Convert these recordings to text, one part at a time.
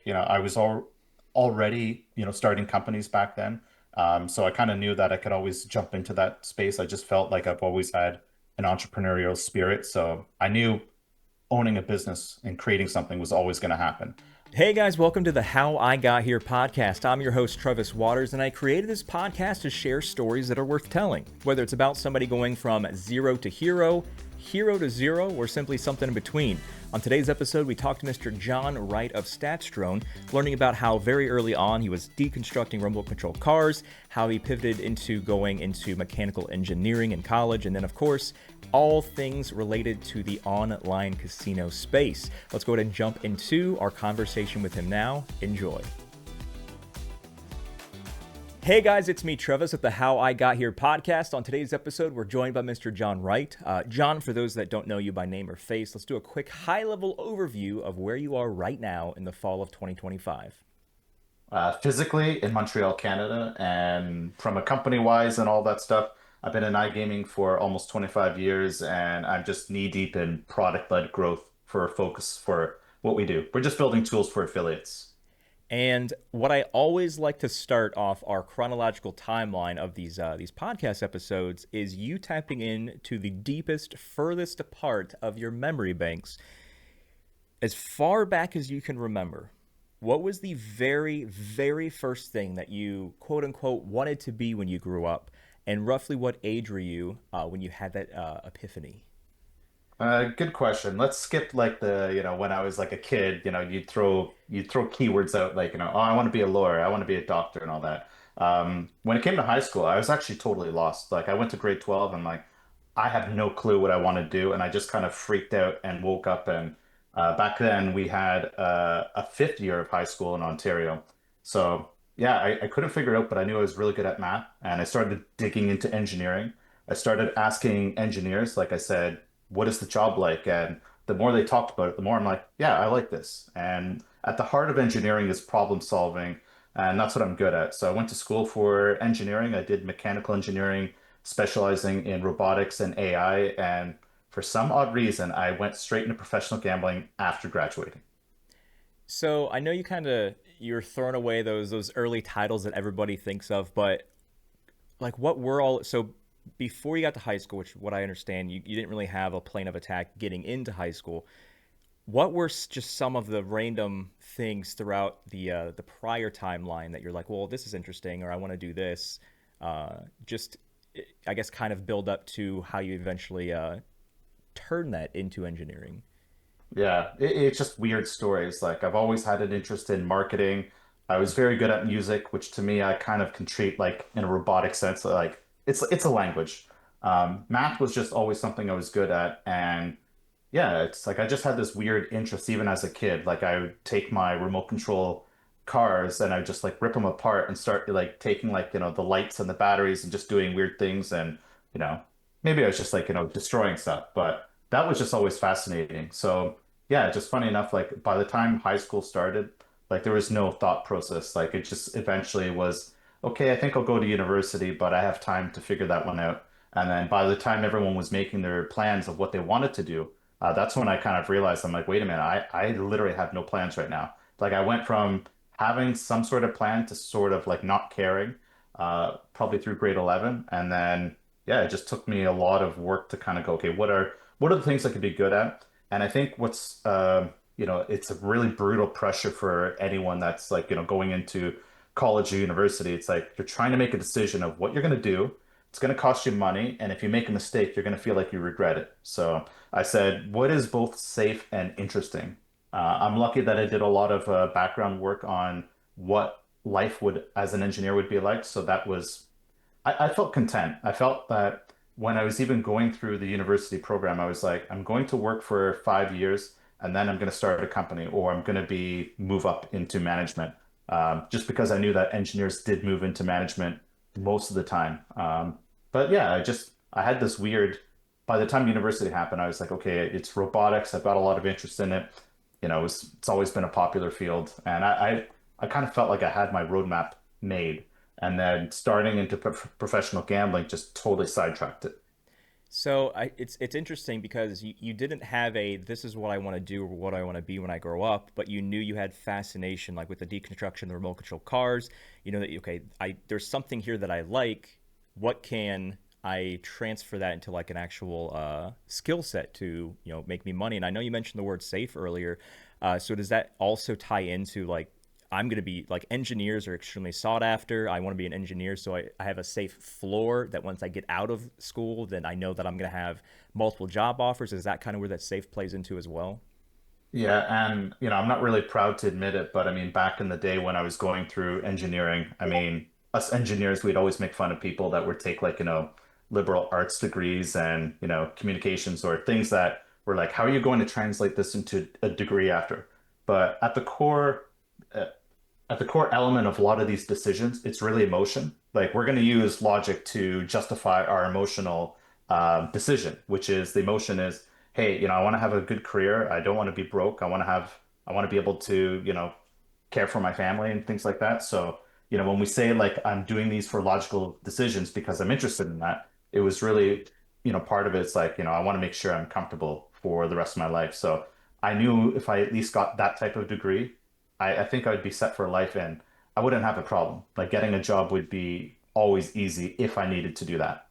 I was already, starting companies back then. So I kind of knew that I could always jump into that space. I just felt like I've always had an entrepreneurial spirit. So I knew owning a business and creating something was always going to happen. Hey guys, welcome to the How I Got Here podcast. I'm your host, Trevis Waters, and I created this podcast to share stories that are worth telling. Whether it's about somebody going from zero to hero, hero to zero, or simply something in between. On today's episode, we talked to Mr. John Wright of StatsDrone, learning about how very early on he was deconstructing remote control cars, how he pivoted into going into mechanical engineering in college, and then, of course, all things related to the online casino space. Let's go ahead and jump into our conversation with him now. Enjoy. Hey guys, it's me, Trevis, with the How I Got Here podcast. On today's episode, we're joined by Mr. John Wright. John, for those that don't know you by name or face, let's do a quick high-level overview of where you are right now in the fall of 2025. Physically in Montreal, Canada, and from a company wise and all that stuff, I've been in iGaming for almost 25 years, and I'm just knee deep in product-led growth for focus for what we do. We're just building tools for affiliates. And what I always like to start off our chronological timeline of these podcast episodes is you tapping in to the deepest, furthest part of your memory banks, as far back as you can remember. What was the very, very first thing that you quote unquote wanted to be when you grew up, and roughly what age were you when you had that epiphany? Good question. Let's skip like when I was like a kid, you'd throw keywords out like, oh, I want to be a lawyer, I want to be a doctor and all that. When it came to high school, I was actually totally lost. Like I went to grade 12 and like I have no clue what I want to do, and I just kind of freaked out and woke up and back then we had a fifth year of high school in Ontario. So yeah, I couldn't figure it out, but I knew I was really good at math, and I started digging into engineering. I started asking engineers, like I said, what is the job like? And the more they talked about it, the more I'm like, yeah, I like this. And at the heart of engineering is problem solving, and that's what I'm good at. So I went to school for engineering. I did mechanical engineering, specializing in robotics and AI. And for some odd reason, I went straight into professional gambling after graduating. So I know you're throwing away those early titles that everybody thinks of, but like what were all so before you got to high school, which what I understand, you didn't really have a plane of attack getting into high school. What were just some of the random things throughout the prior timeline that you're like, well, this is interesting, or I want to do this? Just, I guess, kind of build up to how you eventually turn that into engineering. Yeah, it's just weird stories. Like I've always had an interest in marketing. I was very good at music, which to me I kind of can treat like in a robotic sense. Like it's a language. Math was just always something I was good at, and yeah, it's like I just had this weird interest even as a kid. Like I would take my remote control cars and I would just like rip them apart and start like taking like the lights and the batteries and just doing weird things, and you know maybe I was just like destroying stuff, but that was just always fascinating. So yeah, just funny enough, like by the time high school started, like there was no thought process. Like it just eventually was, okay, I think I'll go to university, but I have time to figure that one out. And then by the time everyone was making their plans of what they wanted to do, that's when I kind of realized I'm like, wait a minute, I literally have no plans right now. Like I went from having some sort of plan to sort of like not caring, probably through grade 11. And then yeah, it just took me a lot of work to kind of go, okay, what are the things I could be good at? And I think it's a really brutal pressure for anyone that's like, going into college or university. It's like you're trying to make a decision of what you're going to do. It's going to cost you money. And if you make a mistake, you're going to feel like you regret it. So I said, what is both safe and interesting? I'm lucky that I did a lot of background work on what life would, as an engineer, would be like. So I felt content. I felt that when I was even going through the university program, I was like, I'm going to work for 5 years and then I'm going to start a company, or I'm going to be move up into management. Just because I knew that engineers did move into management most of the time. But yeah, I had this weird, by the time university happened, I was like, okay, it's robotics. I've got a lot of interest in it. It's always been a popular field. And I kind of felt like I had my roadmap made. And then starting into professional gambling just totally sidetracked it. So it's interesting because you didn't have a this is what I want to do or what I want to be when I grow up, but you knew you had fascination like with the deconstruction of the remote control cars. You know that okay, I there's something here that I like. What can I transfer that into like an actual skill set to make me money? And I know you mentioned the word safe earlier. So does that also tie into like I'm going to be like engineers are extremely sought after. I want to be an engineer, so I have a safe floor that once I get out of school, then I know that I'm going to have multiple job offers. Is that kind of where that safe plays into as well? Yeah, and I'm not really proud to admit it, but I mean, back in the day when I was going through engineering, I mean, us engineers, we'd always make fun of people that would take like, liberal arts degrees and, communications or things that were like, how are you going to translate this into a degree after? But uh, at the core element of a lot of these decisions, it's really emotion. Like we're going to use logic to justify our emotional decision, which is the emotion is, hey, I want to have a good career. I don't want to be broke. I want to be able to, care for my family and things like that. So, when we say like I'm doing these for logical decisions because I'm interested in that, it was really, part of it's like, I want to make sure I'm comfortable for the rest of my life. So I knew if I at least got that type of degree, I think I would be set for life and I wouldn't have a problem. Like getting a job would be always easy if I needed to do that.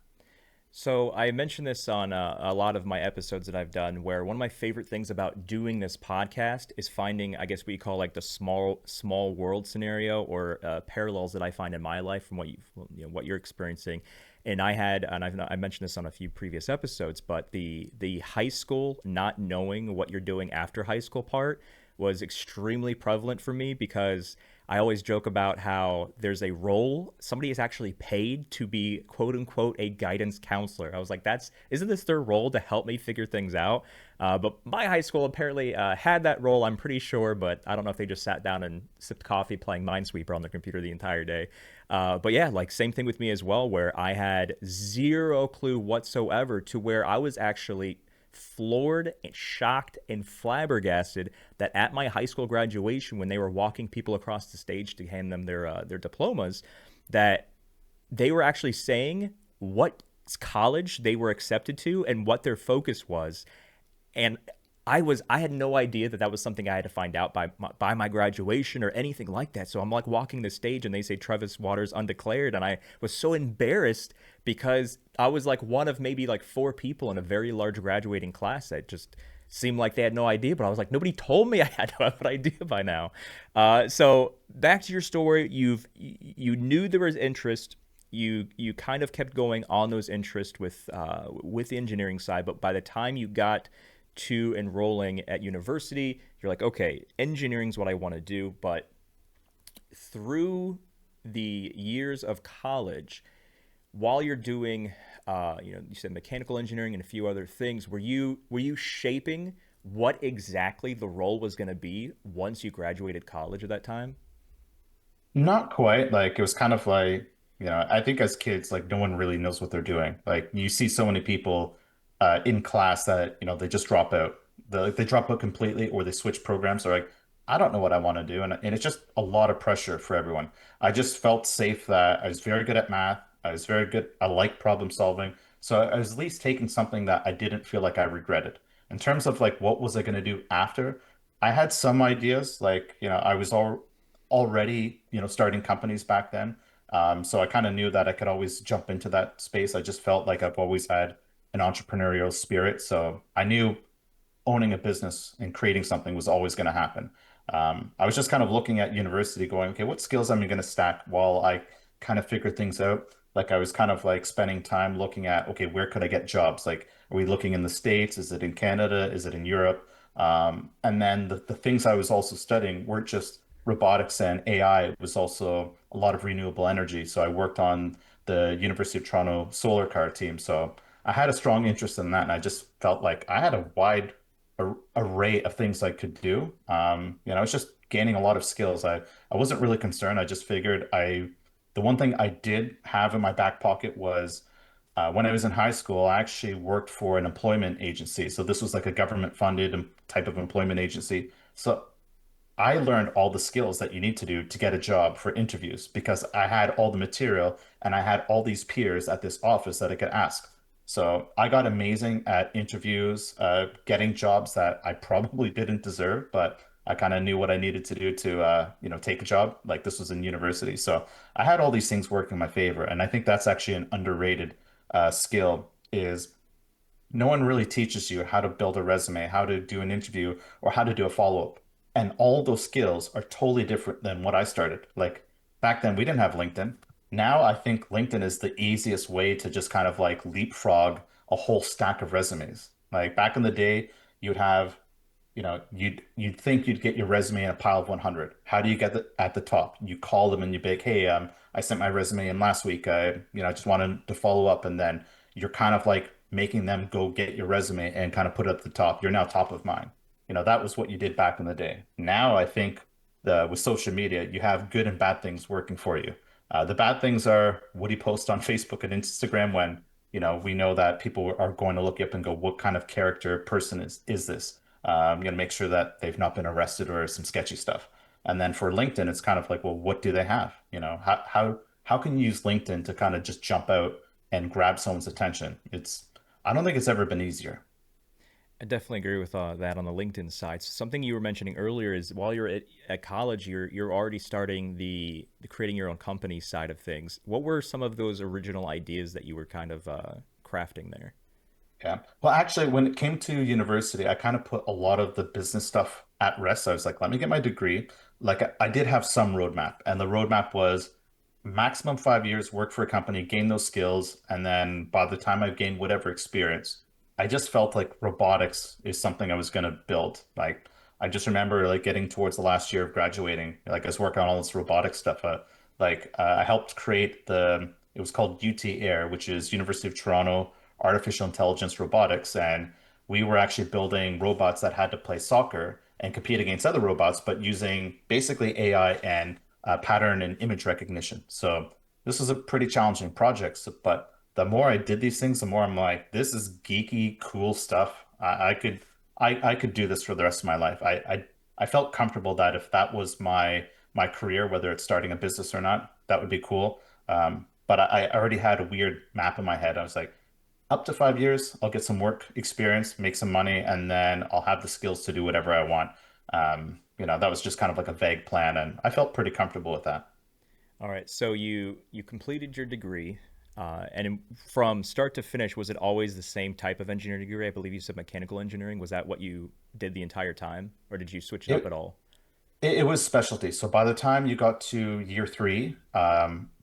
So I mentioned this on a lot of my episodes that I've done, where one of my favorite things about doing this podcast is finding, I guess, what you call like the small world scenario or parallels that I find in my life from what you're experiencing. And I mentioned this on a few previous episodes, but the high school not knowing what you're doing after high school part was extremely prevalent for me because I always joke about how there's a role somebody is actually paid to be quote unquote a guidance counselor. I was like, isn't this their role to help me figure things out? But my high school apparently had that role, I'm pretty sure, but I don't know if they just sat down and sipped coffee playing Minesweeper on their computer the entire day. But yeah, like same thing with me as well, where I had zero clue whatsoever to where I was actually floored and shocked and flabbergasted that at my high school graduation when they were walking people across the stage to hand them their diplomas that they were actually saying what college they were accepted to and what their focus was. And I had no idea that that was something I had to find out by my graduation or anything like that. So I'm like walking the stage and they say Trevis Waters undeclared, and I was so embarrassed because I was like one of maybe like four people in a very large graduating class that just seemed like they had no idea. But I was like, nobody told me I had to have an idea by now. So back to your story, you knew there was interest. You kind of kept going on those interests with the engineering side, but by the time you got to enrolling at university, you're like, okay, engineering is what I want to do. But through the years of college, while you're doing, you said mechanical engineering and a few other things, were you shaping what exactly the role was going to be once you graduated college at that time? Not quite. Like it was kind of like, I think as kids, like no one really knows what they're doing. Like you see so many people in class that, they just drop out. They drop out completely or they switch programs. They're like, I don't know what I want to do. And it's just a lot of pressure for everyone. I just felt safe that I was very good at math. I was very good. I like problem solving. So I was at least taking something that I didn't feel like I regretted. In terms of like what was I going to do after, I had some ideas. Like, I was already, starting companies back then. So I kind of knew that I could always jump into that space. I just felt like I've always had an entrepreneurial spirit. So I knew owning a business and creating something was always going to happen. I was just kind of looking at university going, okay, what skills am I going to stack while I kind of figure things out? Like I was kind of like spending time looking at, okay, where could I get jobs? Like, are we looking in the States? Is it in Canada? Is it in Europe? And then the things I was also studying weren't just robotics and AI. It was also a lot of renewable energy. So I worked on the University of Toronto solar car team. So I had a strong interest in that, and I just felt like I had a wide array of things I could do. I was just gaining a lot of skills. I wasn't really concerned. I just figured the one thing I did have in my back pocket was when I was in high school, I actually worked for an employment agency. So this was like a government funded type of employment agency. So I learned all the skills that you need to do to get a job for interviews because I had all the material and I had all these peers at this office that I could ask. So I got amazing at interviews, getting jobs that I probably didn't deserve, but I kind of knew what I needed to do to, take a job. Like this was in university. So I had all these things working in my favor. And I think that's actually an underrated skill is no one really teaches you how to build a resume, how to do an interview, or how to do a follow-up. And all those skills are totally different than what I started. Like back then, we didn't have LinkedIn. Now I think LinkedIn is the easiest way to just kind of like leapfrog a whole stack of resumes. Like back in the day, you'd have you'd think you'd get your resume in a pile of 100. How do you get at the top? You call them and you be like, hey, I sent my resume in last week. I just wanted to follow up, and then you're kind of like making them go get your resume and kind of put it at the top. You're now top of mind. That was what you did back in the day. Now I think with social media, you have good and bad things working for you. The bad things are what do you post on Facebook and Instagram when we know that people are going to look up and go, what kind of character person is this? Make sure that they've not been arrested or some sketchy stuff. And then for LinkedIn, it's kind of like, well, what do they have? How can you use LinkedIn to kind of just jump out and grab someone's attention? I don't think it's ever been easier. I definitely agree with that on the LinkedIn side. So something you were mentioning earlier is while you're at college, you're already starting the creating your own company side of things. What were some of those original ideas that you were kind of crafting there? Yeah. Well, actually, when it came to university, I kind of put a lot of the business stuff at rest. I was like, let me get my degree. Like, I did have some roadmap, and the roadmap was maximum 5 years, work for a company, gain those skills, and then by the time I gained whatever experience, I just felt like robotics is something I was going to build. Like, I just remember like getting towards the last year of graduating, like I was working on all this robotics stuff. I helped create it was called UT Air, which is University of Toronto Artificial Intelligence Robotics, and we were actually building robots that had to play soccer and compete against other robots, but using basically AI and pattern and image recognition. So this was a pretty challenging project. But the more I did these things, the more I'm like, this is geeky, cool stuff. I could do this for the rest of my life. I felt comfortable that if that was my career, whether it's starting a business or not, that would be cool. But I already had a weird map in my head. I was like, up to 5 years, I'll get some work experience, make some money, and then I'll have the skills to do whatever I want. That was just kind of like a vague plan, and I felt pretty comfortable with that. All right, so you completed your degree, from start to finish, was it always the same type of engineering degree? I believe you said mechanical engineering. Was that what you did the entire time, or did you switch it up at It all? it was specialty. So by the time you got to year three,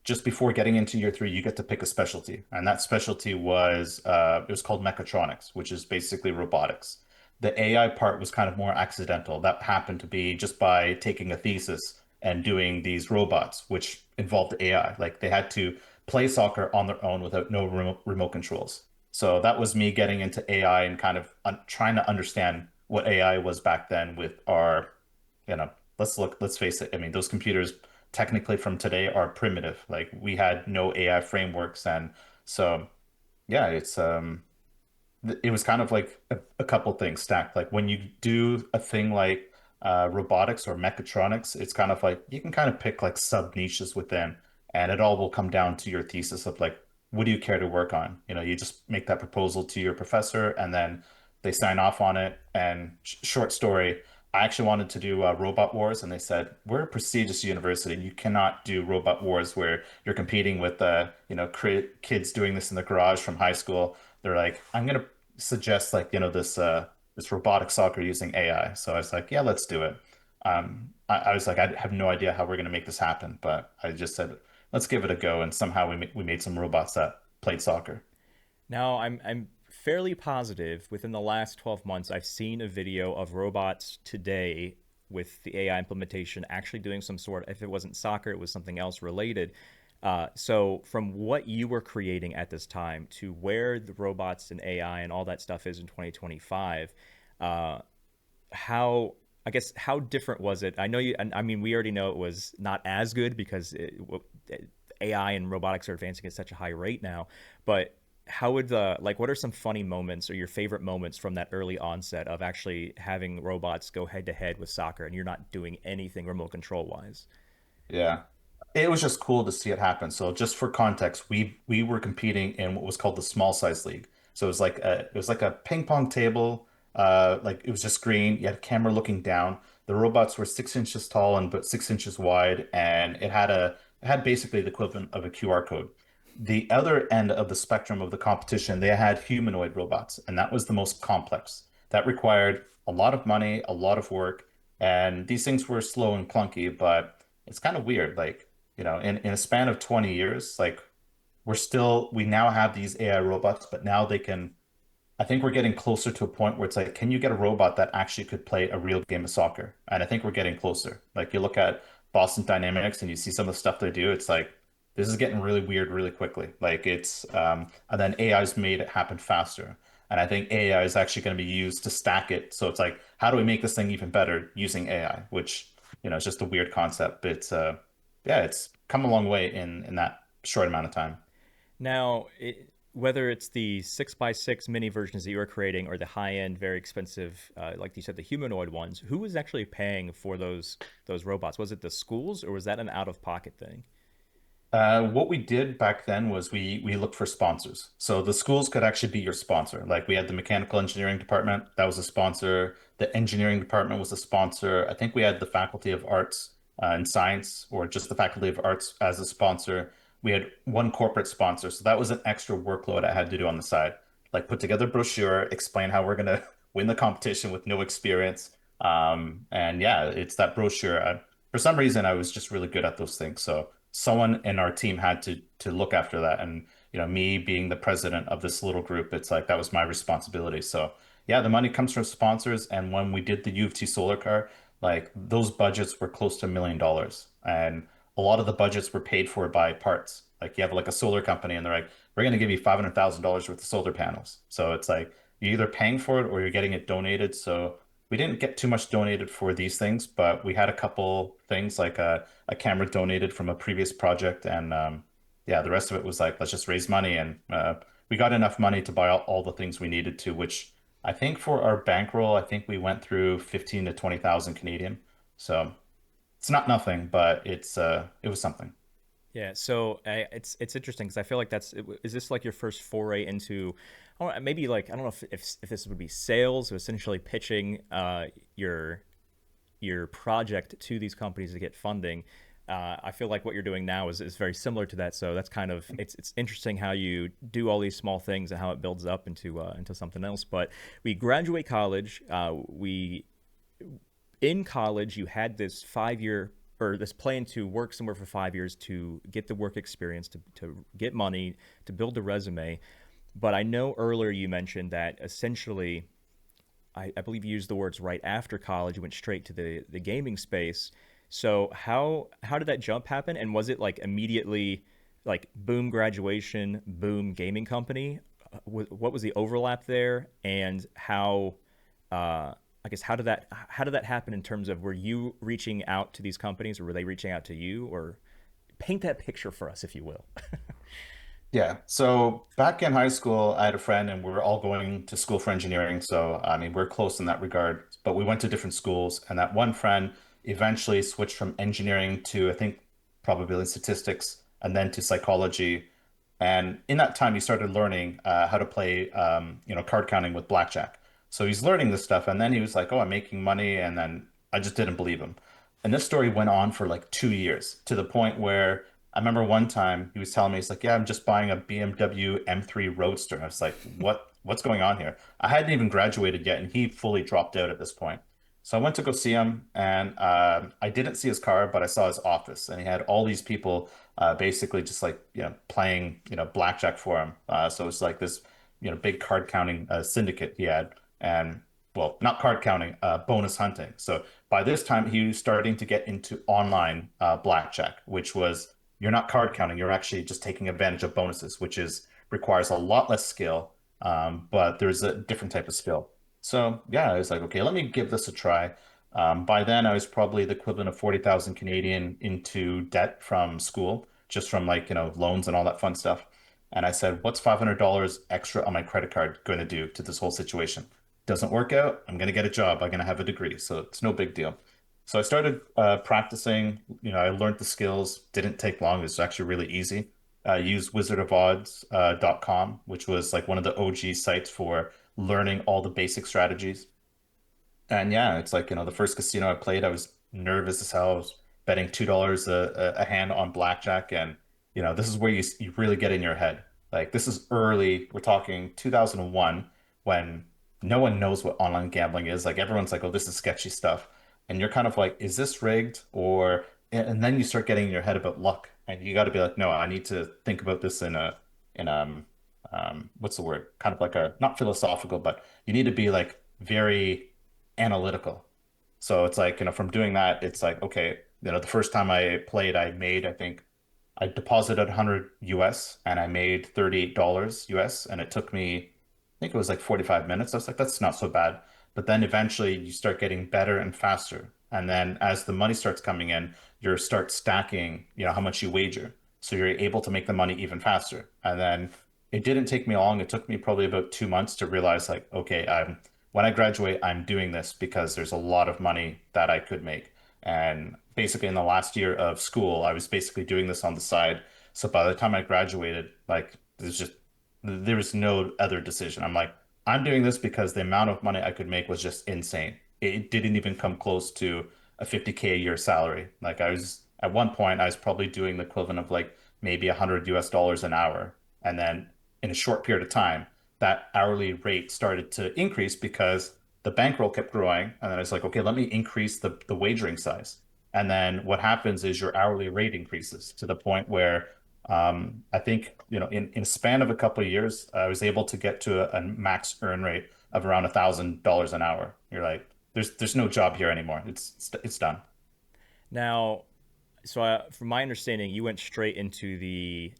just before getting into year three, you get to pick a specialty, and that specialty was it was called mechatronics, which is basically robotics. The AI part was kind of more accidental. That happened to be just by taking a thesis and doing these robots, which involved AI. Like they had to play soccer on their own without no remote controls. So that was me getting into AI and kind of trying to understand what AI was back then with our you know, let's face it. I mean, those computers technically from today are primitive. Like we had no AI frameworks. And so, yeah, it was kind of like a couple things stacked. Like when you do a thing like robotics or mechatronics, it's kind of like you can kind of pick like sub niches within, and it all will come down to your thesis of like, what do you care to work on? You just make that proposal to your professor, and then they sign off on it. And short story, I actually wanted to do Robot Wars, and they said, we're a prestigious university. You cannot do Robot Wars where you're competing with, kids doing this in the garage from high school. They're like, I'm gonna suggest like this robotic soccer using AI. So I was like, yeah, let's do it. I was like, I have no idea how we're gonna make this happen, but I just said, let's give it a go, and somehow we made some robots that played soccer. Now, I'm fairly positive within the last 12 months, I've seen a video of robots today with the AI implementation actually doing some sort. If it wasn't soccer, it was something else related. So, from what you were creating at this time to where the robots and AI and all that stuff is in 2025, uh, how I guess how different was it? I know you. I mean, we already know it was not as good because AI and robotics are advancing at such a high rate now. But how would the like? What are some funny moments or your favorite moments from that early onset of actually having robots go head to head with soccer and you're not doing anything remote control wise? Yeah. It was just cool to see it happen. So just for context, we were competing in what was called the small size league. So it was like a ping pong table. Like it was just green. You had a camera looking down. The robots were 6 inches tall and but 6 inches wide, and it had basically the equivalent of a QR code. The other end of the spectrum of the competition, they had humanoid robots, and that was the most complex. That required a lot of money, a lot of work, and these things were slow and clunky, but it's kind of weird. Like, in a span of 20 years, like we now have these AI robots, but now they can I think we're getting closer to a point where it's like, can you get a robot that actually could play a real game of soccer? And I think we're getting closer. Like you look at Boston Dynamics and you see some of the stuff they do, it's like this is getting really weird really quickly. And then AI's made it happen faster. And I think AI is actually going to be used to stack it. So it's like, how do we make this thing even better using AI? Which, it's just a weird concept. But yeah, it's come a long way in that short amount of time. Now, whether it's the 6x6 mini versions that you were creating or the high end, very expensive, like you said, the humanoid ones, who was actually paying for those robots? Was it the schools or was that an out of pocket thing? What we did back then was we looked for sponsors. So the schools could actually be your sponsor. Like we had the mechanical engineering department, that was a sponsor. The engineering department was a sponsor. I think we had the Faculty of Arts and Science, or just the Faculty of Arts as a sponsor. We had one corporate sponsor, so that was an extra workload I had to do on the side. Like put together a brochure, explain how we're gonna win the competition with no experience. And yeah, it's that brochure. For some reason, I was just really good at those things. So someone in our team had to look after that. And me being the president of this little group, it's like that was my responsibility. So yeah, the money comes from sponsors. And when we did the U of T solar car, like those budgets were close to $1 million. And a lot of the budgets were paid for by parts. Like you have like a solar company and they're like, we're going to give you $500,000 worth of solar panels. So it's like you're either paying for it or you're getting it donated. So we didn't get too much donated for these things, but we had a couple things like a camera donated from a previous project. And yeah, the rest of it was like, let's just raise money. And we got enough money to buy all the things we needed to, which I think for our bankroll, I think we went through 15 to 20,000 Canadian. So it's not nothing, but it was something. Yeah, so it's interesting because I feel like is this like your first foray into, maybe like I don't know if this would be sales, or essentially pitching your project to these companies to get funding. I feel like what you're doing now is very similar to that. So that's kind of it's interesting how you do all these small things and how it builds up into something else. But we graduate college. We in college you had this 5 year or this plan to work somewhere for 5 years to get the work experience to get money to build a resume. But I know earlier you mentioned that essentially I believe you used the words right after college you went straight to the gaming space. So how did that jump happen, and was it like immediately like boom graduation, boom gaming company? What was the overlap there, and I guess how did that happen in terms of, were you reaching out to these companies or were they reaching out to you, or paint that picture for us if you will? Yeah. So back in high school, I had a friend and we were all going to school for engineering. So, I mean, we're close in that regard, but we went to different schools. And that one friend eventually switched from engineering to, I think, probability statistics and then to psychology. And in that time, he started learning how to play, card counting with blackjack. So he's learning this stuff. And then he was like, oh, I'm making money. And then I just didn't believe him. And this story went on for like 2 years to the point where I remember one time he was telling me, he's like, yeah, I'm just buying a BMW M3 Roadster. I was like, what's going on here? I hadn't even graduated yet, and he fully dropped out at this point. So I went to go see him, and I didn't see his car, but I saw his office, and he had all these people basically just like, playing, blackjack for him. So it's like this, big card counting syndicate he had, and well, not card counting, bonus hunting. So by this time, he was starting to get into online blackjack, which was you're not card counting, you're actually just taking advantage of bonuses, which is requires a lot less skill, but there's a different type of skill. So yeah, I was like, okay, let me give this a try. By then, I was probably the equivalent of 40,000 Canadian into debt from school, just from like, loans and all that fun stuff. And I said, what's $500 extra on my credit card going to do to this whole situation? Doesn't work out, I'm going to get a job. I'm going to have a degree. So it's no big deal. So I started practicing. I learned the skills. Didn't take long. It was actually really easy. used wizardofodds.com, which was like one of the OG sites for learning all the basic strategies. And yeah, it's like, the first casino I played, I was nervous as hell. I was betting $2 a hand on blackjack. And, this is where you really get in your head. Like, this is early. We're talking 2001 when no one knows what online gambling is. Like, everyone's like, oh, this is sketchy stuff. And you're kind of like, is this rigged? And then you start getting in your head about luck. And you got to be like, no, I need to think about this what's the word? Kind of like not philosophical, but you need to be like very analytical. So it's like, from doing that, it's like, okay, the first time I played, I think I deposited 100 US and I made $38 US, and it took me, I think it was like 45 minutes. I was like, that's not so bad. But then eventually you start getting better and faster. And then as the money starts coming in, you start stacking, how much you wager. So you're able to make the money even faster. And then it didn't take me long. It took me probably about 2 months to realize like, okay, when I graduate, I'm doing this because there's a lot of money that I could make. And basically, in the last year of school, I was basically doing this on the side. So by the time I graduated, like, there was no other decision. I'm like, I'm doing this because the amount of money I could make was just insane. It didn't even come close to a 50K a year salary. Like, at one point, I was probably doing the equivalent of like maybe 100 US dollars an hour. And then in a short period of time, that hourly rate started to increase because the bankroll kept growing. And then it's like, okay, let me increase the wagering size. And then what happens is your hourly rate increases to the point where I think, in a span of a couple of years, I was able to get to a max earn rate of around $1,000 an hour. You're like, there's no job here anymore. It's done. Now, from my understanding, you went straight into the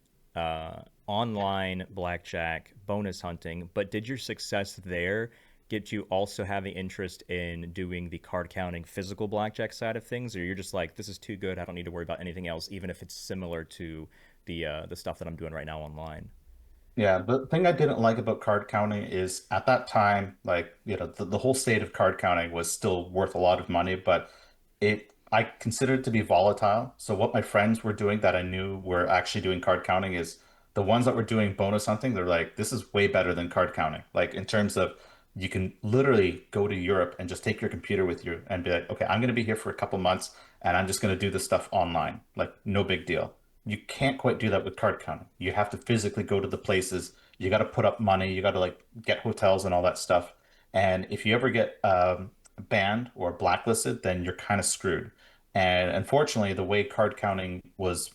online blackjack bonus hunting, but did your success there get you also having interest in doing the card counting physical blackjack side of things, or you're just like, this is too good, I don't need to worry about anything else, even if it's similar to the stuff that I'm doing right now online? Yeah, the thing I didn't like about card counting is at that time, like, the whole state of card counting was still worth a lot of money, but I considered it to be volatile. So what my friends were doing that I knew were actually doing card counting is the ones that were doing bonus hunting, they're like, this is way better than card counting. Like, in terms of you can literally go to Europe and just take your computer with you and be like, okay, I'm going to be here for a couple months and I'm just going to do this stuff online. Like, no big deal. You can't quite do that with card counting. You have to physically go to the places. You got to put up money. You got to like get hotels and all that stuff. And if you ever get banned or blacklisted, then you're kind of screwed. And unfortunately, the way card counting was,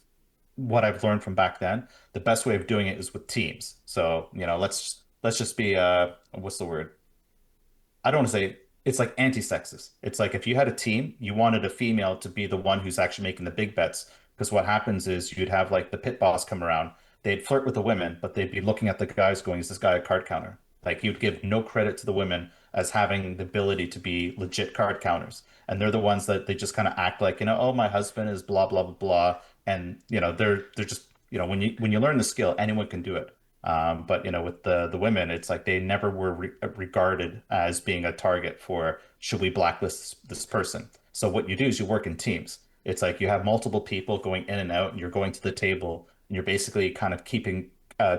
what I've learned from back then, the best way of doing it is with teams. So, let's just be what's the word? I don't want to say, it's like anti-sexist. It's like if you had a team, you wanted a female to be the one who's actually making the big bets. Because what happens is you'd have like the pit boss come around. They'd flirt with the women, but they'd be looking at the guys going, is this guy a card counter? Like, you'd give no credit to the women as having the ability to be legit card counters. And they're the ones that they just kind of act like, oh, my husband is blah, blah, blah, blah. And, they're just, when you learn the skill, anyone can do it. But with the women, it's like they never were regarded as being a target for, should we blacklist this person? So what you do is you work in teams. It's like you have multiple people going in and out, and you're going to the table, and you're basically kind of keeping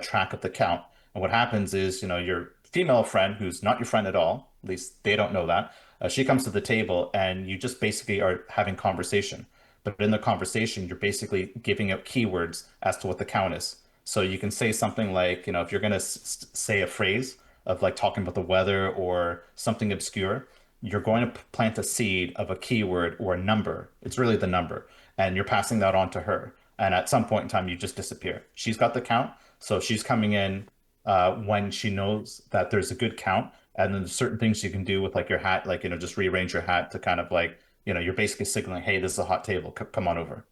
track of the count. And what happens is, your female friend, who's not your friend at all, at least they don't know that, she comes to the table, and you just basically are having conversation. But in the conversation, you're basically giving out keywords as to what the count is. So you can say something like, if you're going to say a phrase of like talking about the weather or something obscure, you're going to plant a seed of a keyword or a number. It's really the number. And you're passing that on to her. And at some point in time, you just disappear. She's got the count. So she's coming in when she knows that there's a good count. And then there's certain things you can do with like your hat, like, just rearrange your hat to kind of like, you're basically signaling, hey, this is a hot table. Come on over.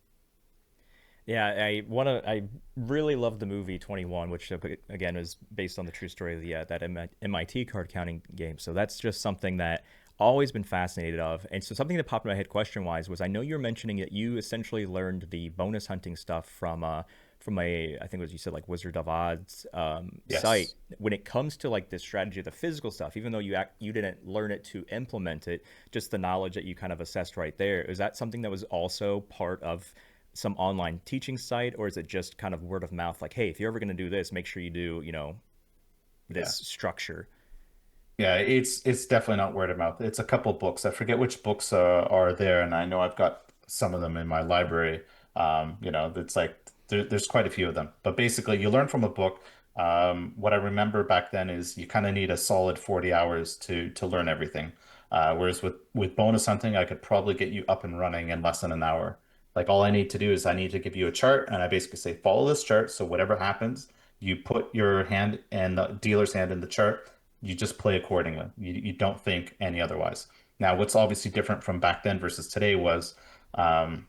Yeah, I really love the movie 21, which again is based on the true story of the that MIT card counting game. So that's just something that always been fascinated of. And so something that popped in my head question wise was, I know you're mentioning that you essentially learned the bonus hunting stuff from a, I think it was, you said, like Wizard of Odds site. Yes. When it comes to like the strategy of the physical stuff, even though you didn't learn it to implement it, just the knowledge that you kind of assessed right there, is that something that was also part of some online teaching site, or is it just kind of word of mouth? Like, hey, if you're ever going to do this, make sure you do, this Yeah. structure. Yeah, it's definitely not word of mouth. It's a couple books. I forget which books are there, and I know I've got some of them in my library. It's like there's quite a few of them. But basically, you learn from a book. What I remember back then is you kind of need a solid 40 hours to learn everything. Whereas with bonus hunting, I could probably get you up and running in less than an hour. Like all I need to do is I need to give you a chart, and I basically say follow this chart. So whatever happens, you put your hand and the dealer's hand in the chart, you just play accordingly. You don't think any otherwise. Now, what's obviously different from back then versus today was um,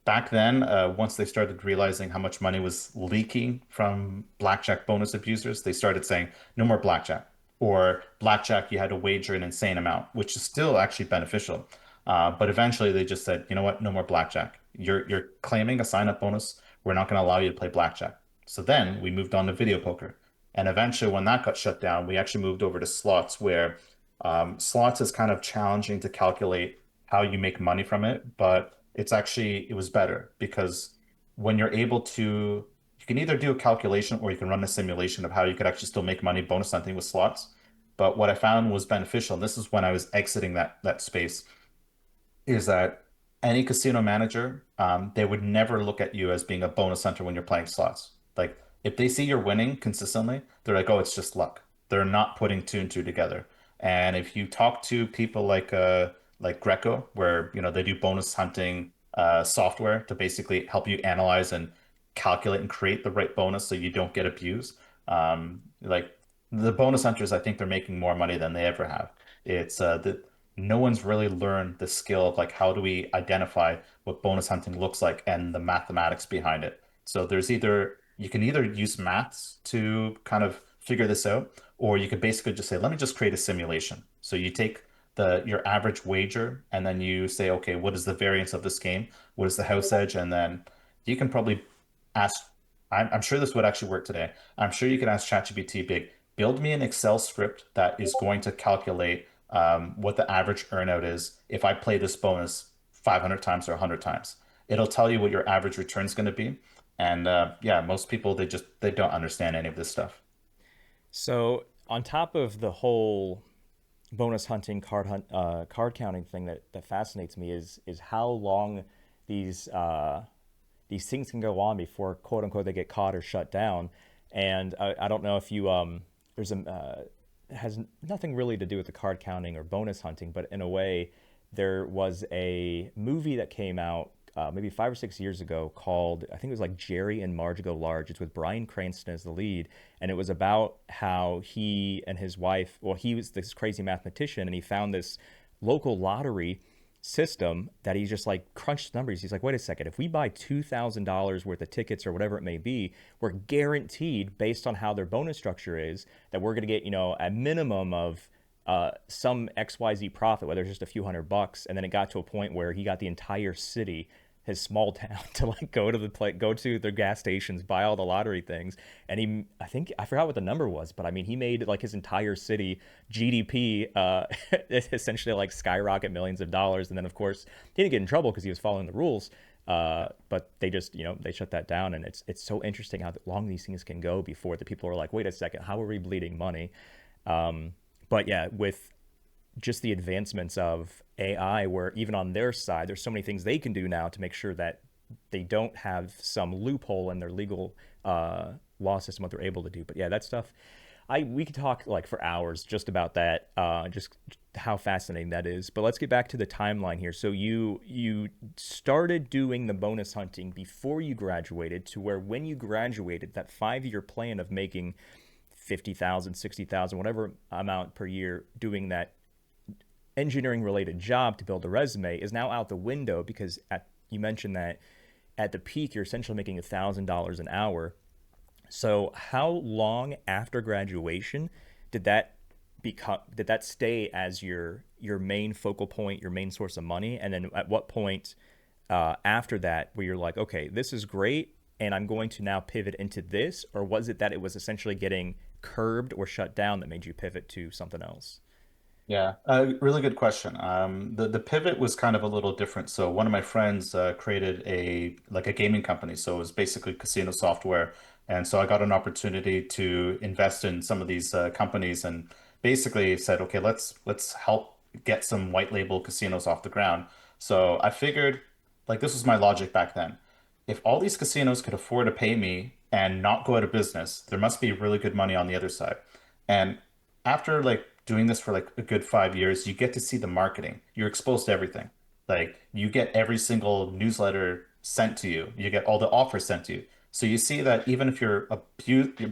back then, once they started realizing how much money was leaking from blackjack bonus abusers, they started saying no more blackjack. Or blackjack, you had to wager an insane amount, which is still actually beneficial. But eventually they just said, you know what, no more blackjack. You're claiming a sign-up bonus. We're not going to allow you to play blackjack. So then we moved on to video poker. And eventually, when that got shut down, we actually moved over to slots, where slots is kind of challenging to calculate how you make money from it, but it was better because when you're able to, you can either do a calculation or you can run a simulation of how you could actually still make money bonus hunting with slots. But what I found was beneficial, and this is when I was exiting that space, is that any casino manager, they would never look at you as being a bonus hunter when you're playing slots. Like if they see you're winning consistently, they're like, oh, it's just luck. They're not putting two and two together. And if you talk to people like Greco, where they do bonus hunting software to basically help you analyze and calculate and create the right bonus so you don't get abused. Like the bonus hunters, I think they're making more money than they ever have. It's the No one's really learned the skill of like how do we identify what bonus hunting looks like and the mathematics behind it. So you can either use maths to kind of figure this out, or you could basically just say, let me just create a simulation. So you take your average wager and then you say, okay, what is the variance of this game? What is the house edge? And then you can probably ask, I'm sure this would actually work today. I'm sure you could ask ChatGPT, build me an Excel script that is going to calculate what the average earnout is if I play this bonus 500 times or 100 times. It'll tell you what your average return is going to be. And yeah, most people they don't understand any of this stuff. So on top of the whole bonus hunting card counting thing that fascinates me is how long these these things can go on before quote unquote they get caught or shut down. And I don't know if you there's a has nothing really to do with the card counting or bonus hunting, but in a way, there was a movie that came out maybe 5 or 6 years ago called, I think it was like Jerry and Marge Go Large. It's with Bryan Cranston as the lead, and it was about how he and his wife, well, he was this crazy mathematician, and he found this local lottery system that he just like crunched numbers. He's like, wait a second, if we buy $2,000 worth of tickets or whatever it may be, we're guaranteed, based on how their bonus structure is, that we're going to get, a minimum of some XYZ profit, whether it's just a few $100. And then it got to a point where he got the entire city, his small town, to like go to their gas stations, buy all the lottery things. And I think, I forgot what the number was, but I mean, he made like his entire city GDP essentially like skyrocket millions of dollars. And then of course he didn't get in trouble because he was following the rules. But they just, they shut that down. And it's so interesting how long these things can go before the people are like, wait a second, how are we bleeding money? But yeah, with just the advancements of AI, where even on their side, there's so many things they can do now to make sure that they don't have some loophole in their legal law system, what they're able to do. But yeah, that stuff, we could talk like for hours just about that, just how fascinating that is. But let's get back to the timeline here. So you started doing the bonus hunting before you graduated, to where when you graduated, that 5 year plan of making 50,000, 60,000, whatever amount per year, doing that engineering related job to build a resume, is now out the window, because you mentioned that at the peak you're essentially making $1,000 an hour. So how long after graduation did that stay as your main focal point, your main source of money? And then at what point after that where you're like, okay, this is great and I'm going to now pivot into this? Or was it that it was essentially getting curbed or shut down that made you pivot to something else? Yeah, really good question. The pivot was kind of a little different. So one of my friends created a gaming company. So it was basically casino software, and so I got an opportunity to invest in some of these companies, and basically said, okay, let's help get some white label casinos off the ground. So I figured, like this was my logic back then. If all these casinos could afford to pay me and not go out of business, there must be really good money on the other side. And after like doing this for like a good 5 years, you get to see the marketing. You're exposed to everything. Like you get every single newsletter sent to you. You get all the offers sent to you. So you see that even if you're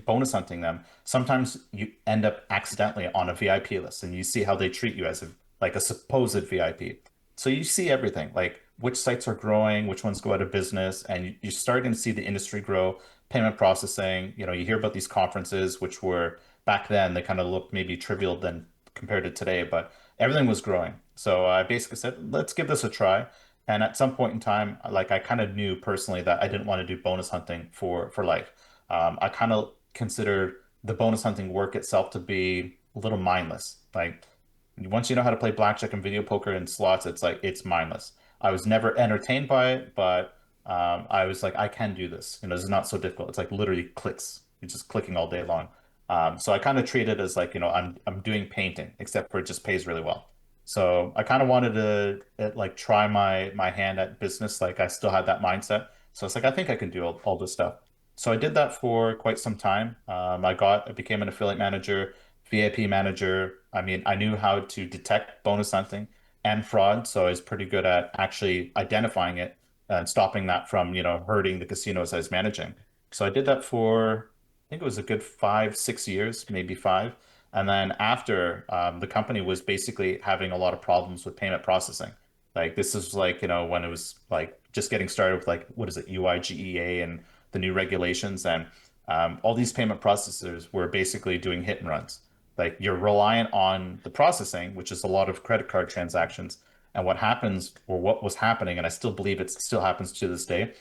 bonus hunting them, sometimes you end up accidentally on a VIP list and you see how they treat you as a supposed VIP. So you see everything, like which sites are growing, which ones go out of business, and you're starting to see the industry grow, payment processing. You hear about these conferences, which were back then they kind of looked maybe trivial than compared to today, but everything was growing. So I basically said, let's give this a try. And at some point in time, like I kind of knew personally that I didn't want to do bonus hunting for life. I kind of consider the bonus hunting work itself to be a little mindless. Like once you know how to play blackjack and video poker and slots, it's like it's mindless. I was never entertained by it, but I was like, I can do this. This is not so difficult. It's like literally clicks. You're just clicking all day long. So I kind of treat it as like, I'm doing painting, except for it just pays really well. So I kind of wanted to like try my hand at business. Like I still had that mindset. So it's like I think I can do all this stuff. So I did that for quite some time. I became an affiliate manager, VIP manager. I mean, I knew how to detect bonus hunting and fraud, so I was pretty good at actually identifying it and stopping that from, hurting the casinos I was managing. So I did that for think it was a good 5, 6 years, maybe five. And then after, the company was basically having a lot of problems with payment processing. Like this is like, when it was like just getting started with like, what is it, UIGEA and the new regulations. And all these payment processors were basically doing hit and runs. Like you're reliant on the processing, which is a lot of credit card transactions. And what happens, or what was happening, and I still believe it still happens to this day,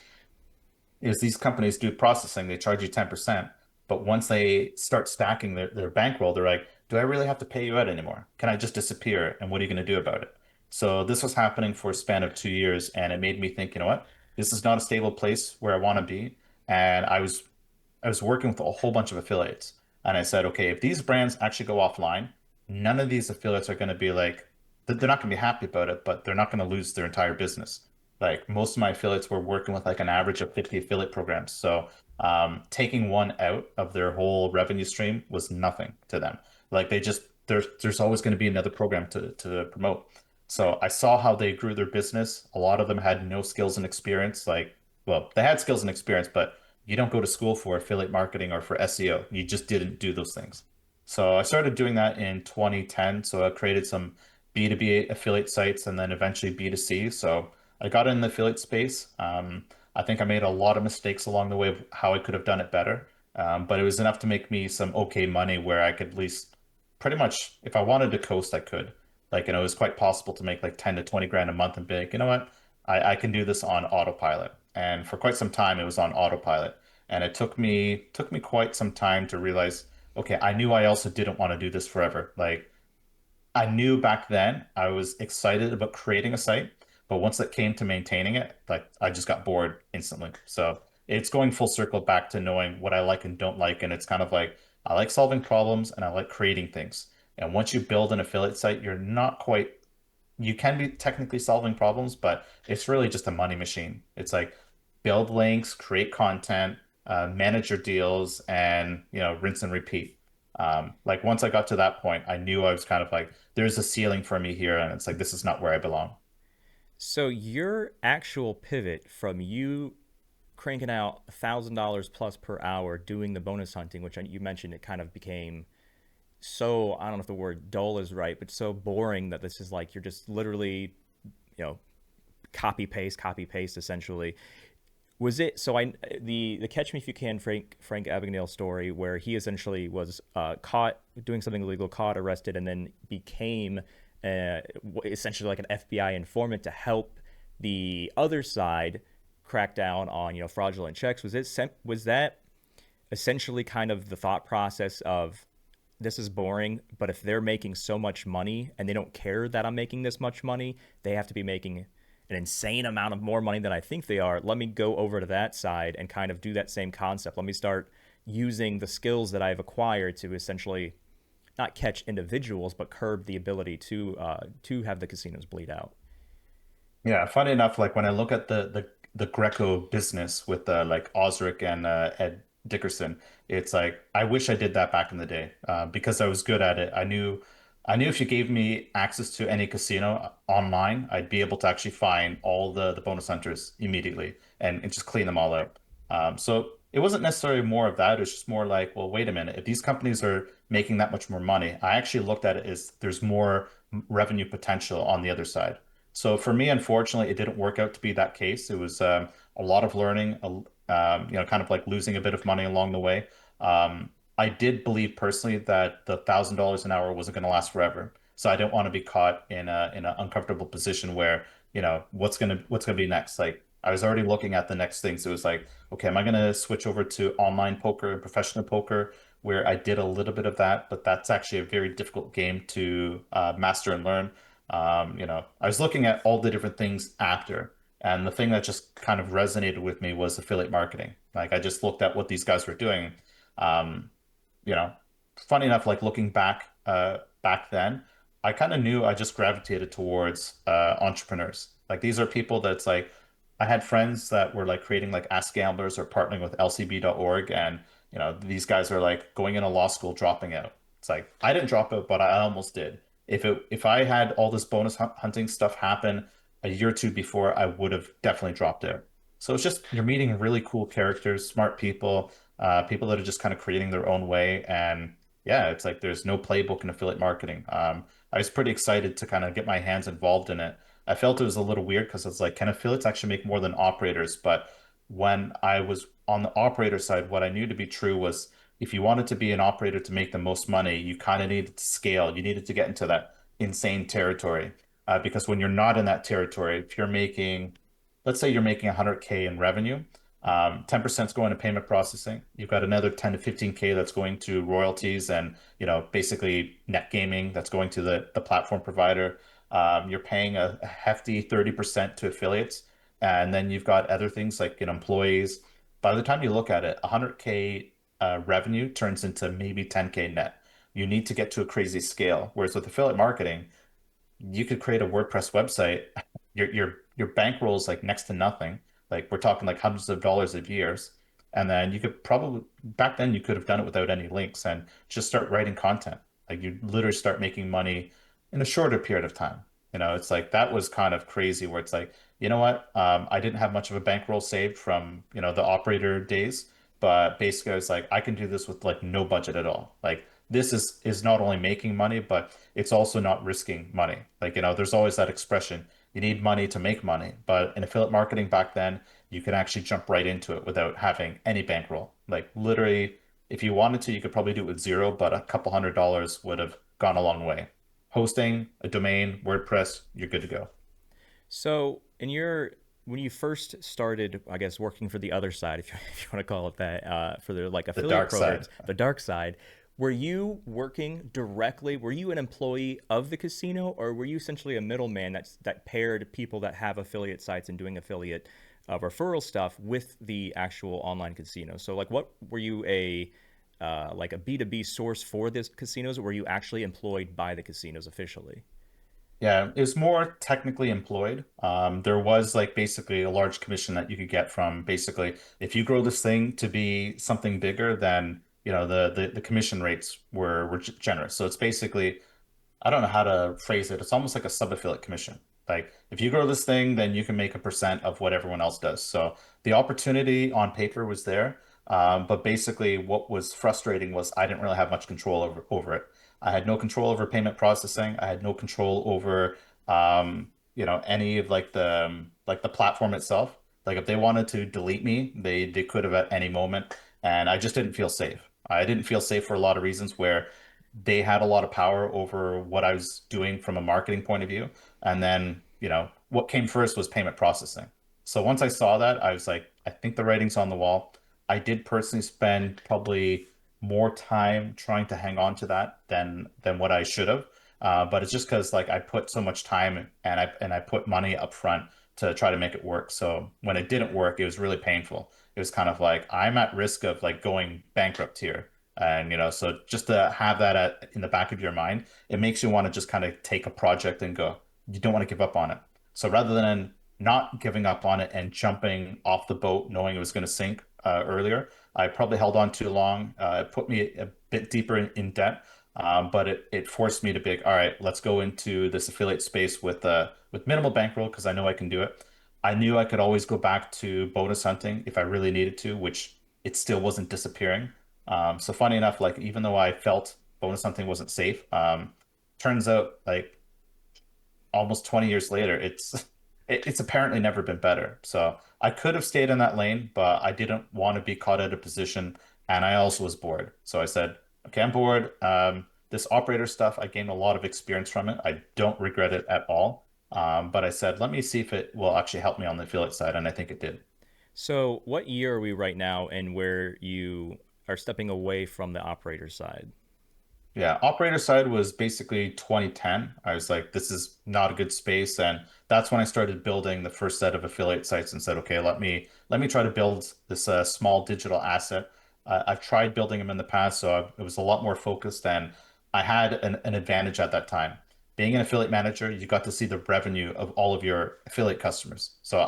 is these companies do processing, they charge you 10%. But once they start stacking their bankroll, they're like, do I really have to pay you out anymore? Can I just disappear? And what are you going to do about it? So this was happening for a span of 2 years, and it made me think, you know what? This is not a stable place where I want to be. And I was working with a whole bunch of affiliates. And I said, okay, if these brands actually go offline, none of these affiliates are going to be like, they're not going to be happy about it, but they're not going to lose their entire business. Like most of my affiliates were working with like an average of 50 affiliate programs. So taking one out of their whole revenue stream was nothing to them. Like they just there's always going to be another program to promote. So I saw how they grew their business. A lot of them had no skills and experience. Like, well, they had skills and experience, but you don't go to school for affiliate marketing or for SEO. You just didn't do those things. So I started doing that in 2010. So I created some B2B affiliate sites and then eventually B2C. So I got in the affiliate space. I think I made a lot of mistakes along the way of how I could have done it better. But it was enough to make me some okay money where I could at least pretty much, if I wanted to coast, I could. Like, it was quite possible to make like 10 to 20 grand a month and be like, you know what? I can do this on autopilot. And for quite some time, it was on autopilot. And it took me quite some time to realize, okay, I knew I also didn't want to do this forever. Like I knew back then I was excited about creating a site, but once it came to maintaining it, like I just got bored instantly. So it's going full circle back to knowing what I like and don't like. And it's kind of like I like solving problems and I like creating things. And once you build an affiliate site, you're not quite you can be technically solving problems, but it's really just a money machine. It's like build links, create content, manage your deals, and rinse and repeat. Like once I got to that point, I knew I was kind of like, there's a ceiling for me here, and it's like this is not where I belong. So your actual pivot from you cranking out $1,000 plus per hour doing the bonus hunting, which you mentioned it kind of became so, I don't know if the word dull is right, but so boring that this is like you're just literally, you know, copy paste essentially. Was it so? The Catch Me If You Can Frank Abagnale story where he essentially was caught doing something illegal, caught, arrested, and then became uh, essentially like an FBI informant to help the other side crack down on fraudulent checks. Was that essentially kind of the thought process of this is boring, but if they're making so much money and they don't care that I'm making this much money, they have to be making an insane amount of more money than I think they are. Let me go over to that side and kind of do that same concept. Let me start using the skills that I've acquired to essentially not catch individuals, but curb the ability to have the casinos bleed out. Yeah, funny enough, like when I look at the Greco business with like Osric and Ed Dickerson, it's like I wish I did that back in the day because I was good at it. I knew if you gave me access to any casino online, I'd be able to actually find all the bonus hunters immediately and just clean them all out. So it wasn't necessarily more of that. It was just more like, well, wait a minute. If these companies are making that much more money, I actually looked at it as there's more revenue potential on the other side. So for me, unfortunately, it didn't work out to be that case. It was a lot of learning, kind of like losing a bit of money along the way. I did believe personally that the $1,000 an hour wasn't going to last forever. So I didn't want to be caught in an uncomfortable position where, what's gonna be next. Like I was already looking at the next things. It was like, okay, am I going to switch over to online poker and professional poker, where I did a little bit of that, but that's actually a very difficult game to master and learn. I was looking at all the different things after, and the thing that just kind of resonated with me was affiliate marketing. Like I just looked at what these guys were doing. Um, you know, funny enough, like looking back then, I kind of knew I just gravitated towards entrepreneurs. Like these are people that's like I had friends that were like creating like Ask Gamblers or partnering with LCB.org, and these guys are like going into law school, dropping out. It's like I didn't drop out, but I almost did. If I had all this bonus hunting stuff happen a year or two before, I would have definitely dropped out. So it's just you're meeting really cool characters, smart people, people that are just kind of creating their own way. And yeah, it's like there's no playbook in affiliate marketing. I was pretty excited to kind of get my hands involved in it. I felt it was a little weird because it's like, can affiliates actually make more than operators? But when I was on the operator side, what I knew to be true was if you wanted to be an operator to make the most money, you kind of needed to scale. You needed to get into that insane territory. Because when you're not in that territory, if you're making, let's say you're making 100K in revenue, 10% is going to payment processing. You've got another 10 to 15K that's going to royalties and, basically net gaming that's going to the platform provider. You're paying a hefty 30% to affiliates. And then you've got other things like employees. By the time you look at it, 100K revenue turns into maybe 10K net. You need to get to a crazy scale. Whereas with affiliate marketing, you could create a WordPress website. Your bankroll is like next to nothing. Like we're talking like hundreds of dollars of years. And then you could probably back then you could have done it without any links and just start writing content. Like you literally start making money in a shorter period of time. It's like that was kind of crazy where it's like, you know what? I didn't have much of a bankroll saved from, the operator days, but basically I was like, I can do this with like no budget at all. Like this is not only making money, but it's also not risking money. Like, there's always that expression, you need money to make money. But in affiliate marketing back then, you could actually jump right into it without having any bankroll. Like literally, if you wanted to, you could probably do it with zero, but a couple $100 would have gone a long way. Hosting, a domain, WordPress, you're good to go. So, in your when you first started, I guess working for the other side, if you want to call it that, for the like The affiliate dark side. programs, the dark side, were you working directly? Were you an employee of the casino, or were you essentially a middleman that paired people that have affiliate sites and doing affiliate referral stuff with the actual online casino? So, like, what were you like a B2B source for this casinos, or were you actually employed by the casinos officially? Yeah, it was more technically employed. There was like basically a large commission that you could get from basically if you grow this thing to be something bigger, then the commission rates were generous. So it's basically I don't know how to phrase it. It's almost like a sub-affiliate commission. Like if you grow this thing, then you can make a percent of what everyone else does. So the opportunity on paper was there. But basically what was frustrating was I didn't really have much control over it. I had no control over payment processing. I had no control over any of like the platform itself. Like if they wanted to delete me, they could have at any moment. And I just didn't feel safe. I didn't feel safe for a lot of reasons where they had a lot of power over what I was doing from a marketing point of view. And then, what came first was payment processing. So once I saw that, I was like, I think the writing's on the wall. I did personally spend probably more time trying to hang on to that than what I should have. But it's just because like I put so much time and I put money up front to try to make it work. So when it didn't work, it was really painful. It was kind of like I'm at risk of like going bankrupt here. And so just to have that in the back of your mind, it makes you want to just kind of take a project and go, you don't want to give up on it. So rather than not giving up on it and jumping off the boat knowing it was going to sink earlier, I probably held on too long. It put me a bit deeper in debt, but it forced me to be like, all right, let's go into this affiliate space with minimal bankroll because I know I can do it. I knew I could always go back to bonus hunting if I really needed to, which it still wasn't disappearing. So funny enough, like even though I felt bonus hunting wasn't safe, turns out like almost 20 years later, it's apparently never been better. So I could have stayed in that lane, but I didn't want to be caught at a position, and I also was bored. So I said, okay, I'm bored. This operator stuff, I gained a lot of experience from it. I don't regret it at all. But I said, let me see if it will actually help me on the affiliate side, and I think it did. So, what year are we right now, and where you are stepping away from the operator side? Yeah, operator side was basically 2010. I was like, this is not a good space, and that's when I started building the first set of affiliate sites and said, okay, let me try to build this small digital asset. I've tried building them in the past, so it was a lot more focused, and I had an advantage at that time. Being an affiliate manager, you got to see the revenue of all of your affiliate customers. So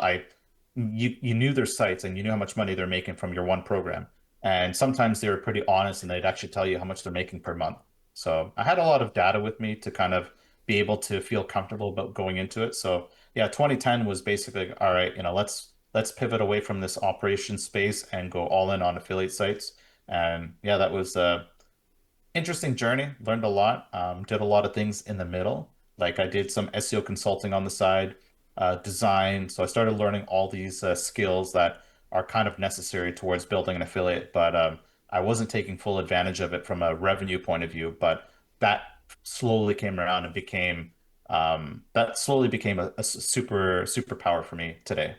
you knew their sites and you knew how much money they're making from your one program. And sometimes they were pretty honest and they'd actually tell you how much they're making per month. So I had a lot of data with me to kind of be able to feel comfortable about going into it. So yeah, 2010 was basically all right, let's pivot away from this operation space and go all in on affiliate sites. And yeah, that was interesting journey. Learned a lot. Did a lot of things in the middle. Like I did some SEO consulting on the side, design. So I started learning all these skills that are kind of necessary towards building an affiliate. But I wasn't taking full advantage of it from a revenue point of view. But that slowly came around and became that slowly became a superpower for me today.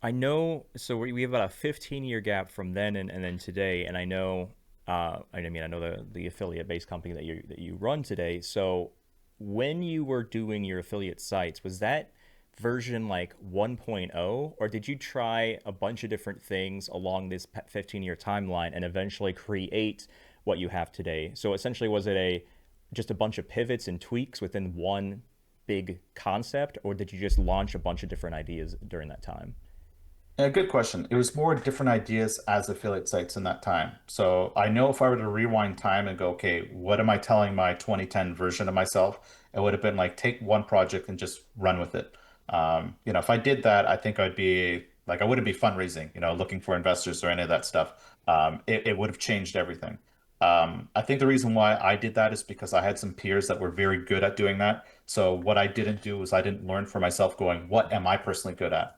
I know, so we have about a 15-year gap from then and then today, and I know, I mean, I know the affiliate-based company that you run today. So when you were doing your affiliate sites, was that version like 1.0, or did you try a bunch of different things along this 15-year timeline and eventually create what you have today? So essentially, was it a just a bunch of pivots and tweaks within one big concept, or did you just launch a bunch of different ideas during that time? Yeah, good question. It was more different ideas as affiliate sites in that time. So I know if I were to rewind time and go, okay, what am I telling my 2010 version of myself? It would have been like take one project and just run with it. If I did that, I think I'd be like I wouldn't be fundraising, looking for investors or any of that stuff. It would have changed everything. I think the reason why I did that is because I had some peers that were very good at doing that. So what I didn't do was I didn't learn for myself going, what am I personally good at?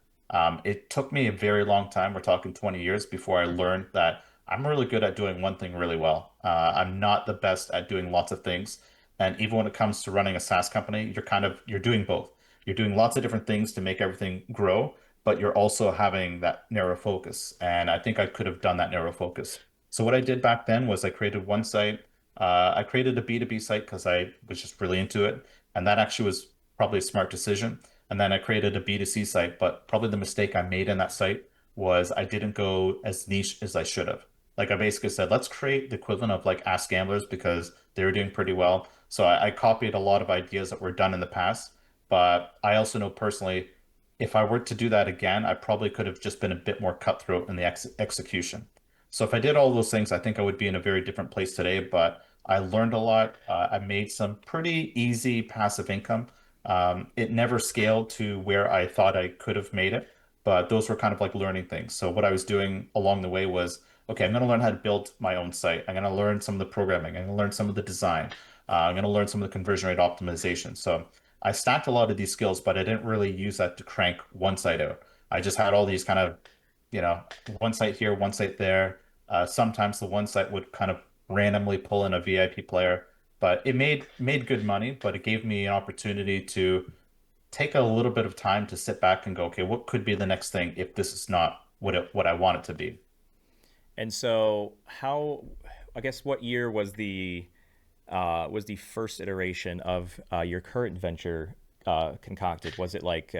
It took me a very long time, we're talking 20 years, before I learned that I'm really good at doing one thing really well. I'm not the best at doing lots of things. And even when it comes to running a SaaS company, you're doing both. You're doing lots of different things to make everything grow, but you're also having that narrow focus. And I think I could have done that narrow focus. So what I did back then was I created one site. I created a B2B site because I was just really into it. And that actually was probably a smart decision. And then I created a B2C site, but probably the mistake I made in that site was I didn't go as niche as I should have. Like I basically said, let's create the equivalent of like Ask Gamblers because they were doing pretty well. So I copied a lot of ideas that were done in the past, but I also know personally, if I were to do that again, I probably could have just been a bit more cutthroat in the execution. So if I did all those things, I think I would be in a very different place today, but I learned a lot. I made some pretty easy passive income. It never scaled to where I thought I could have made it, but those were kind of like learning things. So what I was doing along the way was, okay, I'm going to learn how to build my own site. I'm going to learn some of the programming. I'm going to learn some of the design. I'm going to learn some of the conversion rate optimization. So I stacked a lot of these skills, but I didn't really use that to crank one site out. I just had all these kind of, you know, one site here, one site there. Sometimes the one site would kind of randomly pull in a VIP player, but it made good money, but it gave me an opportunity to take a little bit of time to sit back and go, okay, what could be the next thing if this is not what I want it to be? And so, I guess, what year was the first iteration of your current venture concocted? Was it like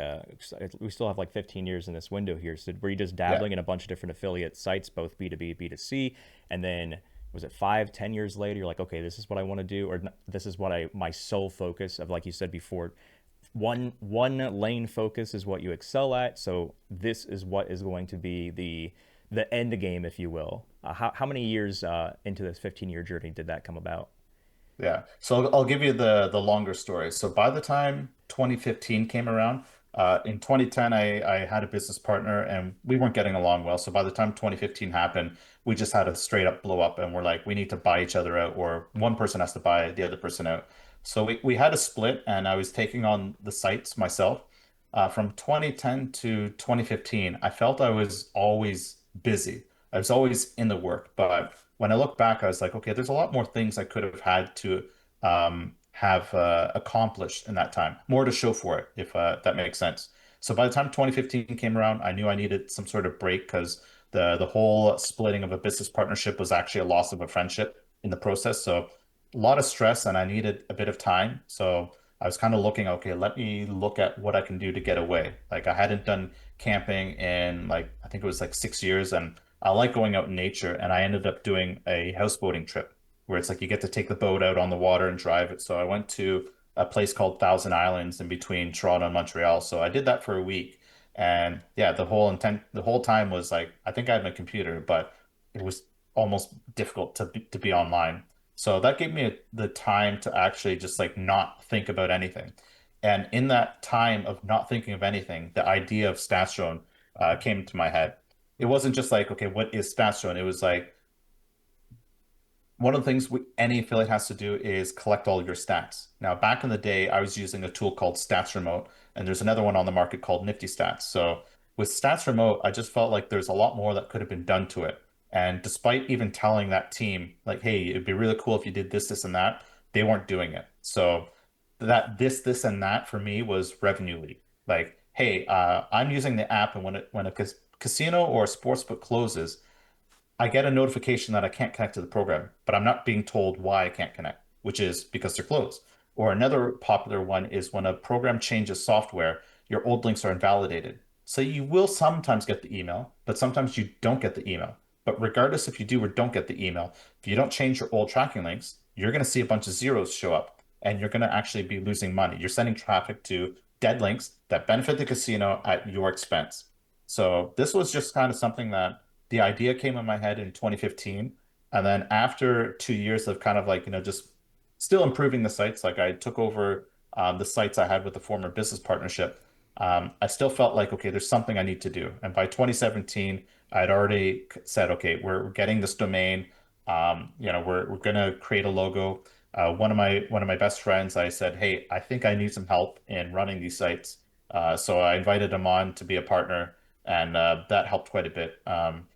we still have like 15 years in this window here? So were you just Yeah. dabbling in a bunch of different affiliate sites, both B2B, B2C, and then was it 5, 10 years later you're like, okay, this is what I want to do, or this is what I my sole focus of, like you said before, one lane focus is what you excel at. So this is what is going to be the end game, if you will. How many years into this 15-year journey did that come about? Yeah. So I'll give you the longer story. So by the time 2015 came around, in 2010, I had a business partner and we weren't getting along well. So by the time 2015 happened, we just had a straight up blow up and we're like, we need to buy each other out, or one person has to buy the other person out. So we had a split and I was taking on the sites myself. From 2010 to 2015, I felt I was always busy. I was always in the work, but when I look back, I was like, okay, there's a lot more things I could have had to have accomplished in that time, more to show for it, if that makes sense. So by the time 2015 came around, I knew I needed some sort of break because the whole splitting of a business partnership was actually a loss of a friendship in the process. So a lot of stress, and I needed a bit of time. So I was kind of looking, okay, let me look at what I can do to get away. Like I hadn't done camping in like I think it was like 6 years, and I like going out in nature, and I ended up doing a houseboating trip where it's like you get to take the boat out on the water and drive it. So I went to a place called Thousand Islands in between Toronto and Montreal. So I did that for a week. And yeah, the whole time was like, I think I had my computer, but it was almost difficult to be online. So that gave me the time to actually just like not think about anything. And in that time of not thinking of anything, the idea of Stats came to my head. It wasn't just like, okay, what is stats It was like one of the things any affiliate has to do is collect all of your stats. Now, back in the day, I was using a tool called Stats Remote, and there's another one on the market called Nifty Stats. So with Stats Remote, I just felt like there's a lot more that could have been done to it. And despite even telling that team, like, hey, it'd be really cool if you did this, this, and that, they weren't doing it. So that this, and that for me was revenue leak. Like, hey, I'm using the app, and when a casino or a sportsbook closes, I get a notification that I can't connect to the program, but I'm not being told why I can't connect, which is because they're closed. Or another popular one is when a program changes software, your old links are invalidated. So you will sometimes get the email, but sometimes you don't get the email. But regardless if you do or don't get the email, if you don't change your old tracking links, you're going to see a bunch of zeros show up and you're going to actually be losing money. You're sending traffic to dead links that benefit the casino at your expense. So this was just kind of something that the idea came in my head in 2015. And then after 2 years of kind of like, just still improving the sites, like I took over the sites I had with the former business partnership. I still felt like, okay, there's something I need to do. And by 2017, I had already said, okay, we're getting this domain. We're gonna create a logo. One of my best friends, I said, hey, I think I need some help in running these sites. So I invited him on to be a partner and that helped quite a bit.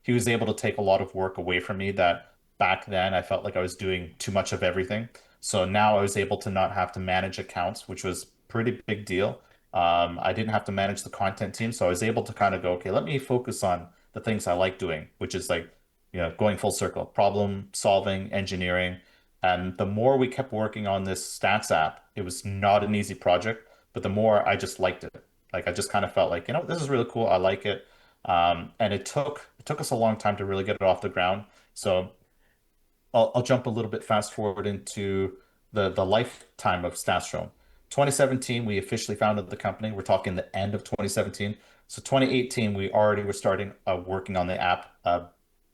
He was able to take a lot of work away from me that back then I felt like I was doing too much of everything. So now I was able to not have to manage accounts, which was pretty big deal. I didn't have to manage the content team, so I was able to kind of go, okay, let me focus on the things I like doing, which is like, going full circle, problem solving, engineering. And the more we kept working on this stats app, it was not an easy project, but the more I just liked it. Like I just kind of felt like, this is really cool. I like it. And it took us a long time to really get it off the ground. So I'll jump a little bit fast forward into the lifetime of Statstrom. 2017, we officially founded the company. We're talking the end of 2017. So 2018, we already were starting working on the app,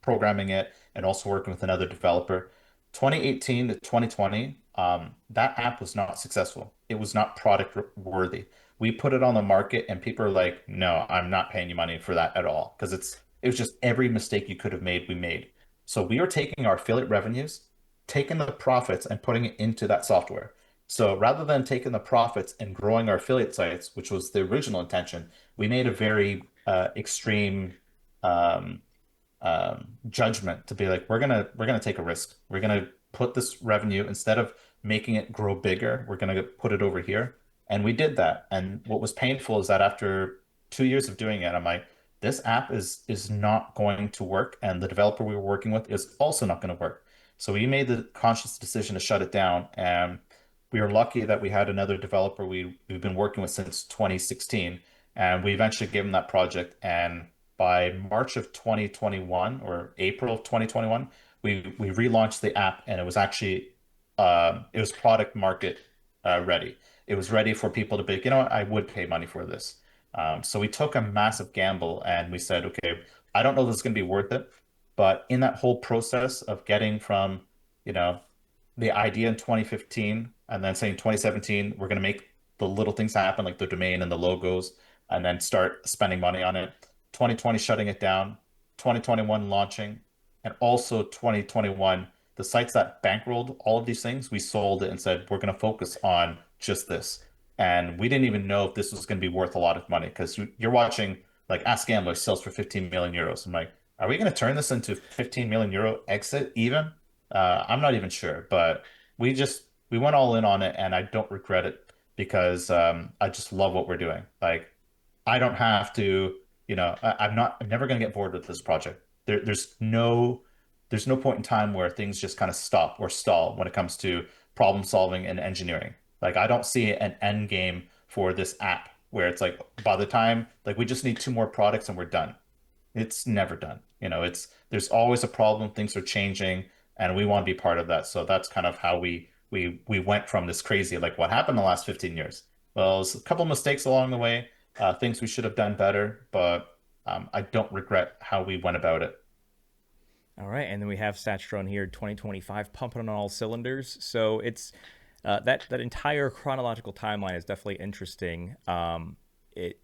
programming it, and also working with another developer. 2018 to 2020, that app was not successful. It was not product worthy. We put it on the market, and people are like, "No, I'm not paying you money for that at all," because it was just every mistake you could have made, we made. So we are taking our affiliate revenues, taking the profits and putting it into that software. So rather than taking the profits and growing our affiliate sites, which was the original intention, we made a very extreme um, judgment to be like, we're gonna take a risk. We're gonna put this revenue instead of making it grow bigger, we're gonna put it over here. And we did that. And what was painful is that after 2 years of doing it, I'm like, this app is not going to work, and the developer we were working with is also not going to work. So we made the conscious decision to shut it down, and we were lucky that we had another developer we've been working with since 2016, and we eventually gave him that project. And by March of 2021 or April of 2021, we relaunched the app, and it was actually it was product market ready. It was ready for people to be, you know what, I would pay money for this. So we took a massive gamble and we said, okay, I don't know if this is going to be worth it, but in that whole process of getting from, you know, the idea in 2015 and then saying 2017, we're going to make the little things happen, like the domain and the logos, and then start spending money on it. 2020 shutting it down, 2021 launching, and also 2021, the sites that bankrolled all of these things, we sold it and said, we're going to focus on just this. And we didn't even know if this was going to be worth a lot of money because you're watching like Ask Gambler sells for 15 million euros. I'm like, are we going to turn this into 15 million euro exit even? I'm not even sure, but we went all in on it, and I don't regret it because I just love what we're doing. Like I don't have to, I'm never going to get bored with this project. There's no point in time where things just kind of stop or stall when it comes to problem solving and engineering. Like I don't see an end game for this app where it's like by the time like we just need two more products and we're done. It's never done. There's always a problem, things are changing, and we want to be part of that. So that's kind of how we went from this crazy, like what happened in the last 15 years. Well, it was a couple of mistakes along the way, things we should have done better, but I don't regret how we went about it. All right, and then we have Satchstron here, 2025, pumping on all cylinders. So it's that entire chronological timeline is definitely interesting. It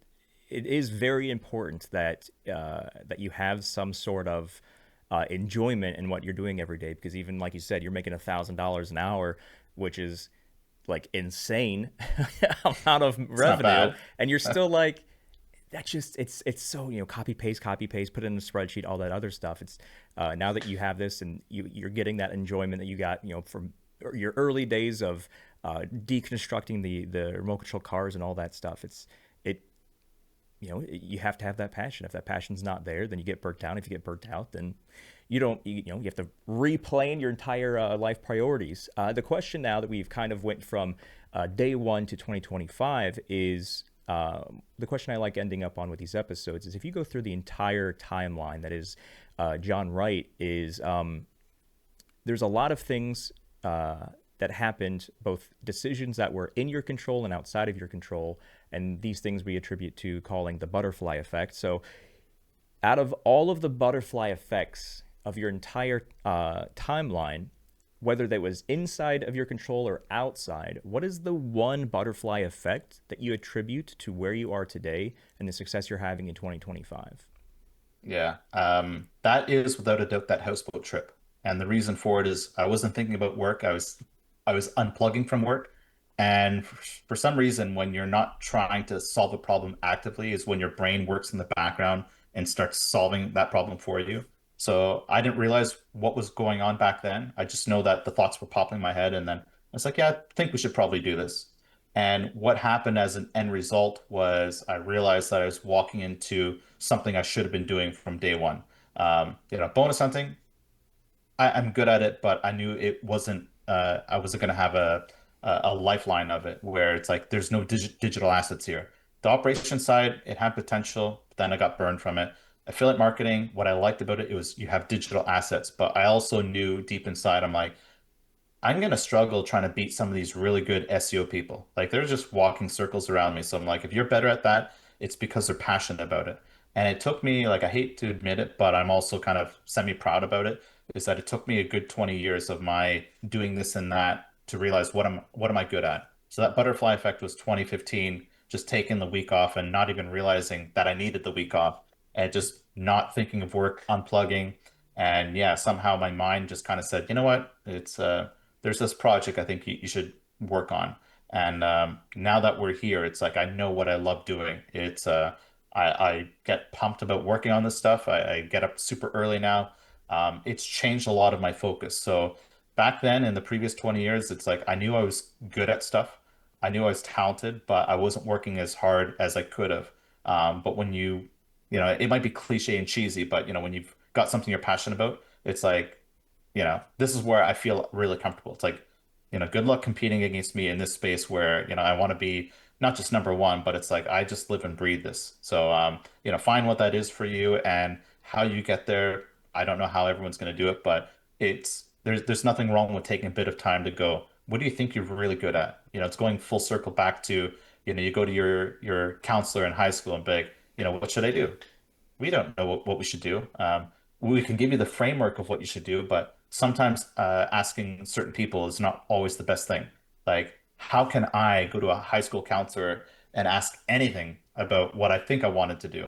it is very important that that you have some sort of enjoyment in what you're doing every day, because even like you said, you're making $1,000 an hour, which is like insane amount of It's not revenue, bad. and you're still like, that's just it's so, copy paste, put it in a spreadsheet, all that other stuff. It's now that you have this and you're getting that enjoyment that you got, from your early days of deconstructing the remote control cars and all that stuff. It you have to have that passion. If that passion's not there, then you get burnt out. If you get burnt out, then you don't you have to replan your entire life priorities. The question now that we've kind of went from day one to 2025 is, the question I like ending up on with these episodes is, if you go through the entire timeline that is John Wright, is there's a lot of things that happened, both decisions that were in your control and outside of your control, and these things we attribute to calling the butterfly effect. So out of all of the butterfly effects of your entire timeline, whether that was inside of your control or outside, what is the one butterfly effect that you attribute to where you are today and the success you're having in 2025? Yeah, that is without a doubt that houseboat trip. And the reason for it is I wasn't thinking about work. I was unplugging from work. And for some reason, when you're not trying to solve a problem actively, is when your brain works in the background and starts solving that problem for you. So I didn't realize what was going on back then. I just know that the thoughts were popping in my head, and then I was like, yeah, I think we should probably do this. And what happened as an end result was I realized that I was walking into something I should have been doing from day one. Bonus hunting, I'm good at it, but I knew it wasn't. I wasn't going to have a lifeline of it where it's like there's no digital assets here. The operation side, it had potential, but then I got burned from it. Affiliate marketing, what I liked about it, it was you have digital assets, but I also knew deep inside, I'm like, I'm gonna struggle trying to beat some of these really good SEO people. Like they're just walking circles around me. So I'm like, if you're better at that, it's because they're passionate about it. And it took me, like, I hate to admit it, but I'm also kind of semi-proud about it, is that it took me a good 20 years of my doing this and that to realize what am I good at. So that butterfly effect was 2015, just taking the week off and not even realizing that I needed the week off and just not thinking of work, unplugging. And yeah, somehow my mind just kind of said, you know what? There's this project I think you should work on. And now that we're here, it's like I know what I love doing. I get pumped about working on this stuff. I get up super early now. It's changed a lot of my focus. So back then in the previous 20 years, it's like I knew I was good at stuff. I knew I was talented, but I wasn't working as hard as I could have. But when you it might be cliche and cheesy, but when you've got something you're passionate about, it's like, this is where I feel really comfortable. It's like, good luck competing against me in this space where, I want to be not just number one, but it's like I just live and breathe this. So, find what that is for you and how you get there. I don't know how everyone's going to do it, but there's nothing wrong with taking a bit of time to go, what do you think you're really good at? It's going full circle back to, you go to your counselor in high school and be like, what should I do? We don't know what we should do. We can give you the framework of what you should do, but sometimes asking certain people is not always the best thing. Like, how can I go to a high school counselor and ask anything about what I think I wanted to do?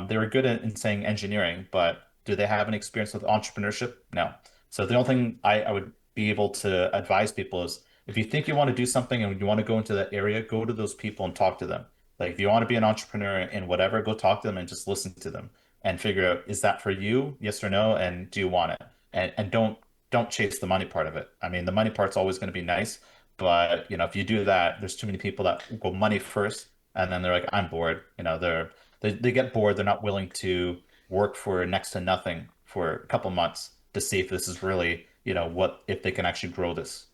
They were good in saying engineering, but do they have any experience with entrepreneurship? No. So the only thing I would be able to advise people is if you think you want to do something and you want to go into that area, go to those people and talk to them. Like if you want to be an entrepreneur in whatever, go talk to them and just listen to them and figure out, is that for you? Yes or no? And do you want it? And don't chase the money part of it. I mean, the money part's always going to be nice, but if you do that, there's too many people that go money first and then they're like, I'm bored. They get bored. They're not willing to work for next to nothing for a couple months to see if this is really, what if they can actually grow this.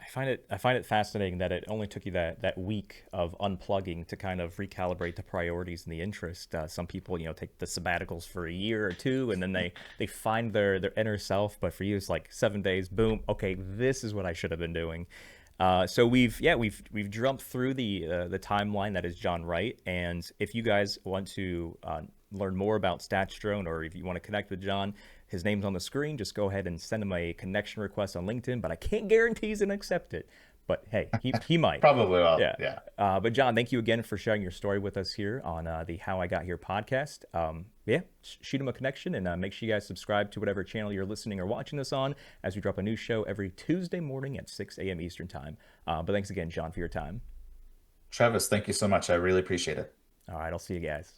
I find it fascinating that it only took you that week of unplugging to kind of recalibrate the priorities and the interest. Some people, take the sabbaticals for a year or two, and then they find their inner self. But for you, it's like 7 days. Boom. Okay, this is what I should have been doing. So we've jumped through the timeline that is John Wright, and if you guys want to learn more about StatsDrone, or if you want to connect with John, his name's on the screen. Just go ahead and send him a connection request on LinkedIn. But I can't guarantee he's gonna accept it. But hey, he might. Probably will. Yeah. Yeah. But John, thank you again for sharing your story with us here on the How I Got Here podcast. Yeah, shoot him a connection and make sure you guys subscribe to whatever channel you're listening or watching this on, as we drop a new show every Tuesday morning at 6 a.m. Eastern time. But thanks again, John, for your time. Travis, thank you so much. I really appreciate it. All right, I'll see you guys.